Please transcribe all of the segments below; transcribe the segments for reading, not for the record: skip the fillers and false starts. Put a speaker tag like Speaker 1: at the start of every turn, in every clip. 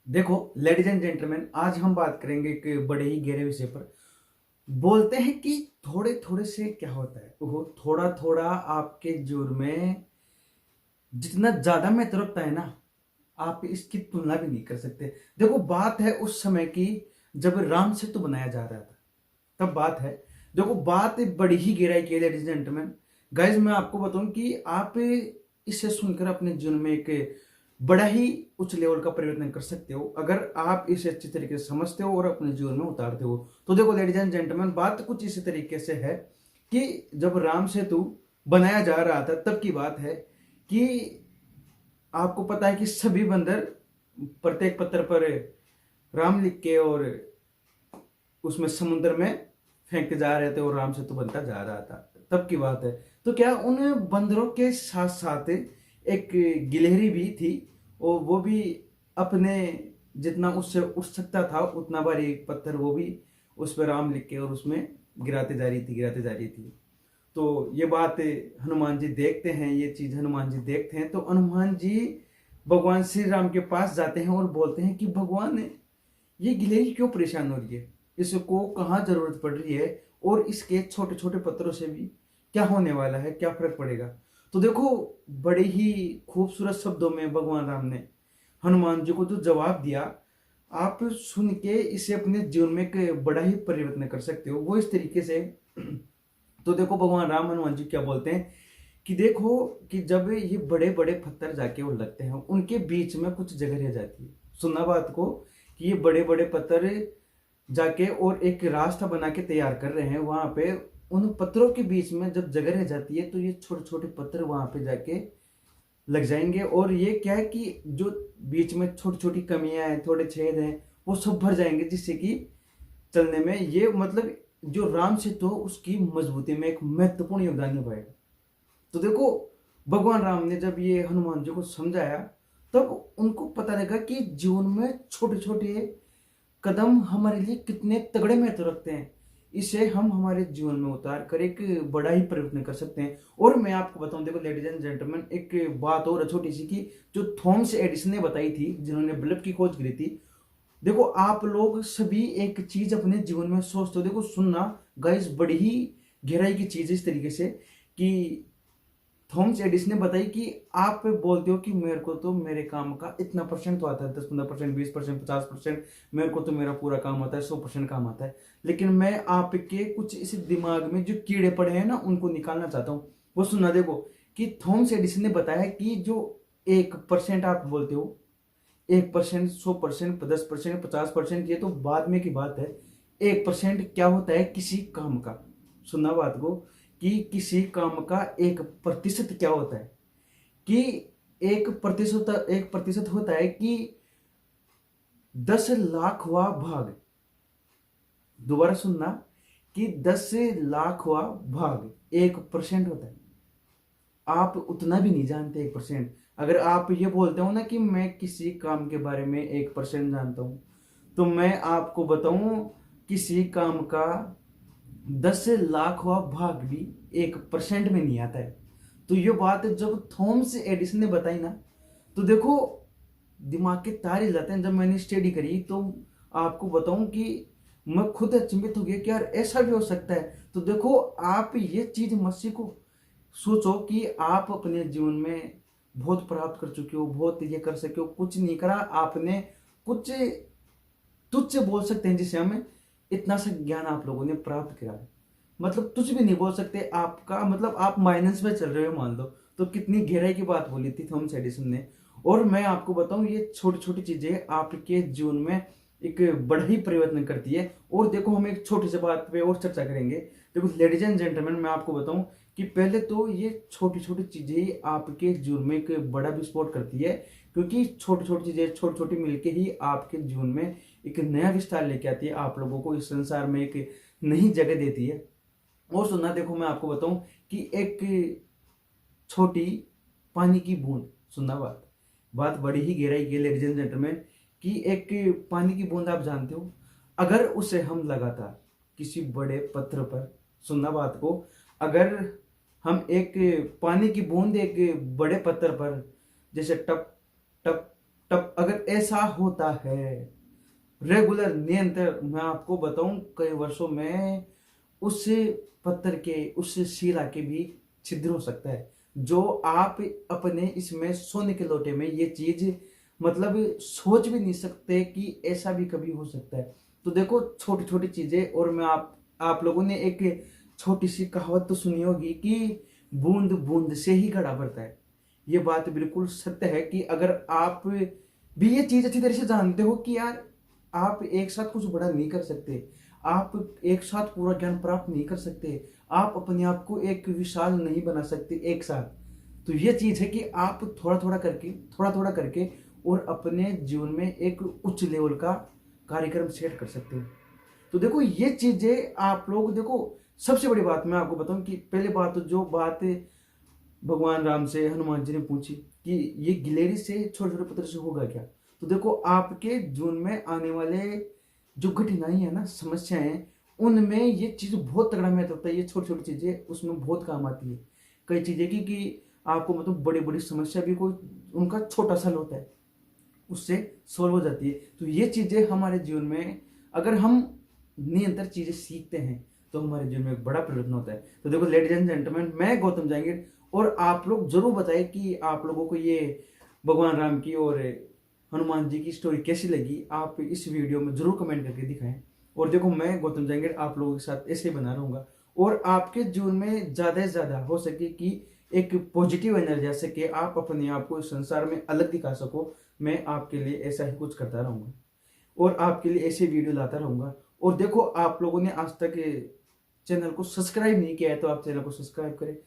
Speaker 1: देखो ladies and gentleman, आज हम बात करेंगे एक बड़े ही गहरे विषय पर। बोलते हैं कि थोड़े थोड़े से क्या होता है, वो थोड़ा थोड़ा आपके जीवन में जितना ज्यादा महत्व रखता है ना, आप इसकी तुलना भी नहीं कर सकते। देखो बात है उस समय की जब राम सेतु बनाया जा रहा था, तब बात है। देखो बात बड़ी ही गहराई की है लेडीज एंड जेंटलमैन। गाइज मैं आपको बताऊं कि आप इसे सुनकर अपने जीवन में एक बड़ा ही उच्च लेवल का परिवर्तन कर सकते हो, अगर आप इसे अच्छी तरीके से समझते हो और अपने जीवन में उतारते हो। तो देखो लेडीज एंड जेंटलमैन, बात कुछ इसी तरीके से है कि जब राम सेतु बनाया जा रहा था तब की बात है कि आपको पता है कि सभी बंदर प्रत्येक पत्थर पर राम लिख के और उसमें समुद्र में फेंकते जा रहे थे और राम सेतु बनता जा रहा था, तब की बात है। तो क्या उन बंदरों के साथ साथ एक गिलहरी भी थी, और वो भी अपने जितना उससे उठ सकता था उतना भारी पत्थर वो भी उस पर राम लिख के और उसमें गिराते जा रही थी। तो ये बात हनुमान जी देखते हैं, ये चीज हनुमान जी देखते हैं, तो हनुमान जी भगवान श्री राम के पास जाते हैं और बोलते हैं कि भगवान, ये गिलहरी क्यों परेशान हो रही है, इसको कहाँ जरूरत पड़ रही है, और इसके छोटे छोटे पत्थरों से भी क्या होने वाला है, क्या फर्क पड़ेगा। तो देखो बड़े ही खूबसूरत शब्दों में भगवान राम ने हनुमान जी को जो जवाब दिया, आप सुन के इसे अपने जीवन में एक बड़ा ही परिवर्तन कर सकते हो, वो इस तरीके से। तो देखो भगवान राम हनुमान जी क्या बोलते हैं कि देखो कि जब ये बड़े बड़े पत्थर जाके वो लगते हैं, उनके बीच में कुछ जगह रह जाती है। सुनना बात को, कि ये बड़े बड़े पत्थर जाके और एक रास्ता बना के तैयार कर रहे हैं वहां पे, उन पत्थरों के बीच में जब जगह रह जाती है तो ये छोटे छोटे पत्थर वहां पे जाके लग जाएंगे, और ये क्या है कि जो बीच में छोटी छोटी कमियां हैं, थोड़े छेद हैं, वो सब भर जाएंगे, जिससे कि चलने में ये मतलब जो राम सेतु हो उसकी मजबूती में एक महत्वपूर्ण योगदान निभाएगा। तो देखो भगवान राम ने जब ये हनुमान जी को समझाया, तब उनको पता लगा कि जीवन में छोटे छोटे कदम हमारे लिए कितने तगड़े महत्व रखते हैं। इसे हम हमारे जीवन में उतार कर एक बड़ा ही परिवर्तन कर सकते हैं। और मैं आपको बताऊं, देखो लेडीज एंड जेंटलमैन, एक बात और है छोटी सी की, जो थॉमस एडिसन ने बताई थी, जिन्होंने बल्ब की खोज करी थी। देखो आप लोग सभी एक चीज अपने जीवन में सोचते हो, देखो सुनना गाइस, बड़ी ही गहराई की चीज है इस तरीके से कि थॉमस एडिसन ने बताई कि आप बोलते हो कि मेरे को तो मेरे काम का इतना परसेंट तो आता है, 10-15%, 20%, 50%, मेरे को तो मेरा पूरा काम आता है, 100% काम आता है, लेकिन मैं आपके कुछ इस दिमाग में जो कीड़े पड़े हैं ना उनको निकालना चाहता हूँ। वो सुनना देखो कि थॉमस एडिसन ने बताया कि जो 1% आप बोलते हो, 1%, 100%, 10%, 50%, ये तो बाद में की बात है। 1% क्या होता है किसी काम का, सुनना बात को, कि किसी काम का 1% क्या होता है, कि 1% होता है कि 10 लाखवां भाग। दोबारा सुनना, कि 10 लाखवां भाग 1% होता है। आप उतना भी नहीं जानते 1%। अगर आप ये बोलते हो ना कि मैं किसी काम के बारे में 1% जानता हूं, तो मैं आपको बताऊं किसी काम का 10 लाखवां भाग भी 1% में नहीं आता है। तो ये बात जब थॉमस एडिसन ने बताई ना, तो देखो दिमाग के तार हिल जाते हैं। जब मैंने स्टडी करी तो आपको बताऊं कि मैं खुद अचंभित हो गया कि यार ऐसा भी हो सकता है। तो देखो आप ये चीज मत सीखो, सोचो कि आप अपने जीवन में बहुत प्राप्त कर चुके हो, बहुत ये कर सके हो, कुछ नहीं करा आपने, कुछ तुच्छ बोल सकते हैं जिसे हमें, इतना सा ज्ञान आप लोगों ने प्राप्त किया है। मतलब तुच्छ भी नहीं बोल सकते, आपका मतलब आप माइनस में चल रहे हो मान लो। तो कितनी गहराई की बात बोली थी थॉमस एडिसन ने। और मैं आपको बताऊं ये छोटी छोटी चीजें आपके जीवन में एक बड़ा ही परिवर्तन करती है। और देखो हम एक छोटी सी बात पे और चर्चा करेंगे। देखो लेडीज एंड जेंटलमैन, मैं आपको बताऊं कि पहले तो ये छोटी छोटी चीजें आपके जीवन में एक बड़ा विस्फोट करती है, क्योंकि छोटी छोटी चीजें छोटी छोटी मिलके ही आपके जीवन में एक नया विस्तार लेके आती है, आप लोगों को इस संसार में एक नई जगह देती है। और सुनना देखो मैं आपको बताऊं कि एक छोटी पानी की बूंद, सुनना बात, बात बड़ी ही गहराई की लेडीज एंड जेंटलमैन, कि एक पानी की बूंद आप जानते हो, अगर उसे हम लगातार किसी बड़े पत्थर पर, सुनना बात को, अगर हम एक पानी की बूंद एक बड़े पत्थर पर जैसे टप टप तब अगर ऐसा होता है रेगुलर निरंतर, मैं आपको बताऊं कई वर्षों में उस पत्थर के, उस शिला के भी छिद्र हो सकता है, जो आप अपने इसमें सोने के लोटे में ये चीज मतलब सोच भी नहीं सकते कि ऐसा भी कभी हो सकता है। तो देखो छोटी छोटी चीजें। और मैं आप लोगों ने एक छोटी सी कहावत तो सुनी होगी कि बूंद बूंद से ही घड़ा भरता है। ये बात बिल्कुल सत्य है कि अगर आप भी ये चीज अच्छी तरह से जानते हो कि यार आप एक साथ कुछ बड़ा नहीं कर सकते, आप एक साथ पूरा ज्ञान प्राप्त नहीं कर सकते, आप अपने आप को एक विशाल नहीं बना सकते एक साथ, तो ये चीज है कि आप थोड़ा थोड़ा करके और अपने जीवन में एक उच्च लेवल का कार्यक्रम सेट कर सकते हो। तो देखो ये चीजें आप लोग देखो, सबसे बड़ी बात मैं आपको बताऊं कि पहले बात तो जो बात भगवान राम से हनुमान जी ने पूछी कि ये गिलेरी से छोटे छोटे पत्थर से होगा क्या। तो देखो आपके जीवन में आने वाले जो कठिनाई है ना, समस्याएं हैं, उनमें ये चीज बहुत तगड़ा महत्व होता है। ये छोटी छोटी चीजें उसमें बहुत काम आती है। कई चीजें कि आपको मतलब बड़ी बड़ी समस्या भी कोई उनका छोटा सा होता है, उससे सोल्व हो जाती है। तो ये चीजें हमारे जीवन में अगर हम निरंतर चीजें सीखते हैं तो हमारे जीवन में एक बड़ा परिवर्तन होता है। तो देखो लेडीज एंड जेंटलमैन, मैं गौतम जहांगीर, और आप लोग जरूर बताएं कि आप लोगों को ये भगवान राम की और हनुमान जी की स्टोरी कैसी लगी। आप इस वीडियो में जरूर कमेंट करके दिखाएं। और देखो मैं गौतम जहांगीर आप लोगों के साथ ऐसे ही बना रहूंगा, और आपके जीवन में ज्यादा से ज्यादा हो सके कि एक पॉजिटिव एनर्जी आ सके, आप अपने आप को इस संसार में अलग दिखा सको, मैं आपके लिए ऐसा ही कुछ करता रहूंगा और आपके लिए ऐसे वीडियो लाता रहूंगा। और देखो आप लोगों ने आज तक चैनल को सब्सक्राइब नहीं किया है तो आप चैनल को सब्सक्राइब करें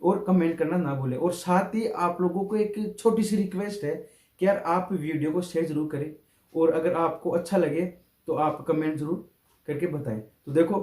Speaker 1: और कमेंट करना ना भूलें। और साथ ही आप लोगों को एक छोटी सी रिक्वेस्ट है कि यार आप वीडियो को शेयर जरूर करें, और अगर आपको अच्छा लगे तो आप कमेंट जरूर करके बताएं। तो देखो